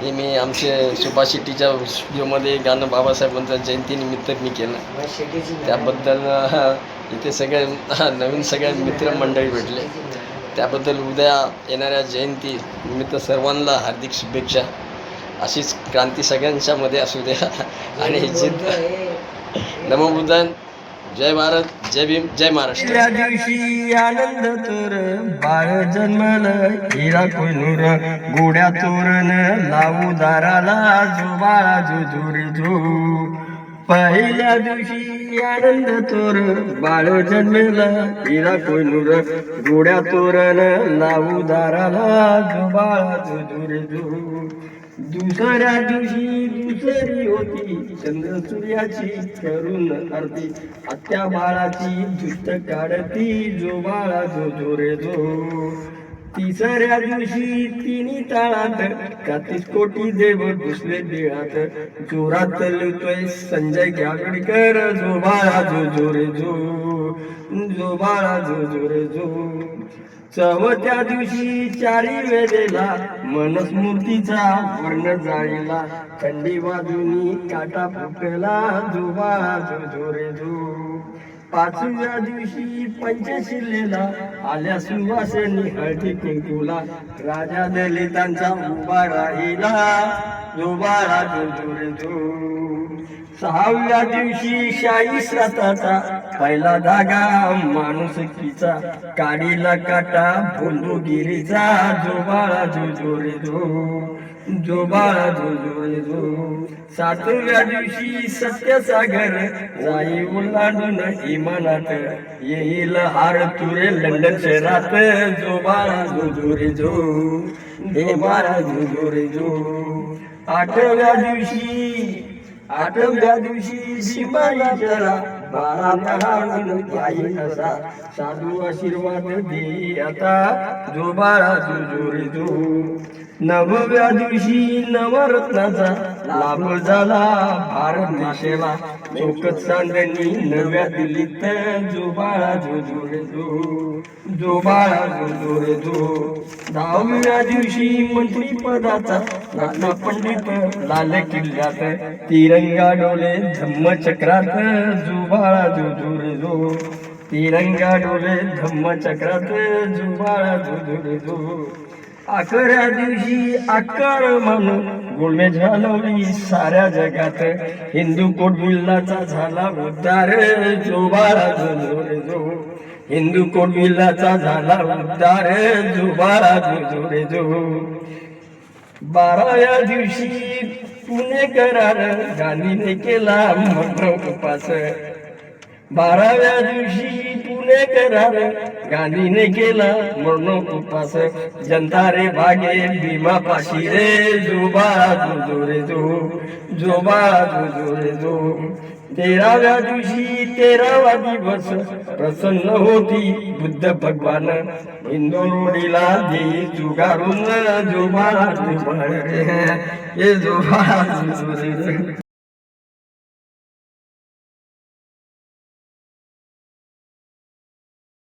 हे मी आमचे सुभाष शेट्टीच्या स्टुडिओमध्ये गाणं बाबासाहेबांच्या जयंतीनिमित्त मी केलं. त्याबद्दल इथे सगळे नवीन सगळे मित्रमंडळी भेटले. त्याबद्दल उद्या येणाऱ्या जयंती निमित्त सर्वांना हार्दिक शुभेच्छा. अशीच क्रांती सगळ्यांच्या मध्ये असू द्या आणि नमो बुद्धाय. जय भारत, जय भीम, जय महाराष्ट्र. त्या दिवशी आनंद तोर बाळ जन्मलं, हिरा कोहिनूर गोड्या तोरण लावू दाराला, जो बाळा जो रे जो. पहिल्या दिवशी आनंद तोर बाळ जन्मलं, हिरा कोहिनूर गोड्या तोरण लावू दाराला, जो बाळा जो रे जो. दुसऱ्या दिवशी दुसरी होती चंद्र सूर्याची करून आरती, आत्या बाळाची दुष्ट काढती, जो बाळा जो रे जो. तिसऱ्या दिवशी तिन्ही ताळात 31 कोटी देव घुसले देळात, जोरात लुटतोय संजय गावडेकर, जो बाळा जो रे जो. जो बाळा जो रे जो. चौथ्या दिवशी चारी वेळेला मनस्मूर्तीचा वर्ण जाळीला, थंडी वाजूनी काटा फुटला, जो बाळा जो रे जो. पाचव्या दिवशी पंचशिलेला आल्या सुवासिनी हळदी कुंकूला, राजा दलितांचा उभा राहिला, जो बाळा जो रे जो. सहाव्या दिवशी शाही श्राताचा पहिला धागा माणुसकीचा, काडीला काटा भोंदूगिरीचा, जो बाळा जो रे जो. जो बाळा जो रे जो. सातव्या दिवशी सत्यसागर जाई ओलांडून इमानात, येईल हार तुरे लंडन शहरात, जो बाळा जो रे जो. हे बाळा जो रे जो. आठव्या दिवशी सीमाला बाळा पायी असा, साधू आशीर्वाद दे आता, जो बाळा जो रे जो. नवव्या दिवशी नवरत्नाचा लाभ झाला भारत देशाला, चौकत चांदणी नव्या दिल्लीत, जो बाळा जो रे जो. जो बाळा जो रे जो. दहाव्या दिवशी मंत्रीपदाचा रत्न पंडित लाल किल्ल्यात, तिरंगा डोले धम्मचक्रात, जो बाळा जो रे जो. तिरंगा डोले धम्मचक्रात, जो बाळा जो रे जो. अकरा दिवशी आकार म्हणून गुळमे झालवली साऱ्या जगात, हिंदू कोटबिल्लाचा झाला उद्धार, जो बाळा जो रे जो. हिंदू कोटबिल्लाचा झाला उद्धार, जो बाळा जो रे जो. 12व्या दिवशी पुणेकरार गांधीने केला मौन उपास, 12व्या दिवशी पुणेकरार गांधीने केला मौन उपास, जनता रे भागे भीमा पाशी रे, जो बाळा जो रे जो. जो बाळा जो रे जो. 13व्या दिवशी 13वा दिवस प्रसन्न होती बुद्ध भगवान, हिंदू रूढीला दे जुगारून, जो बाळा जो रे. हे जो बाळा जो रे.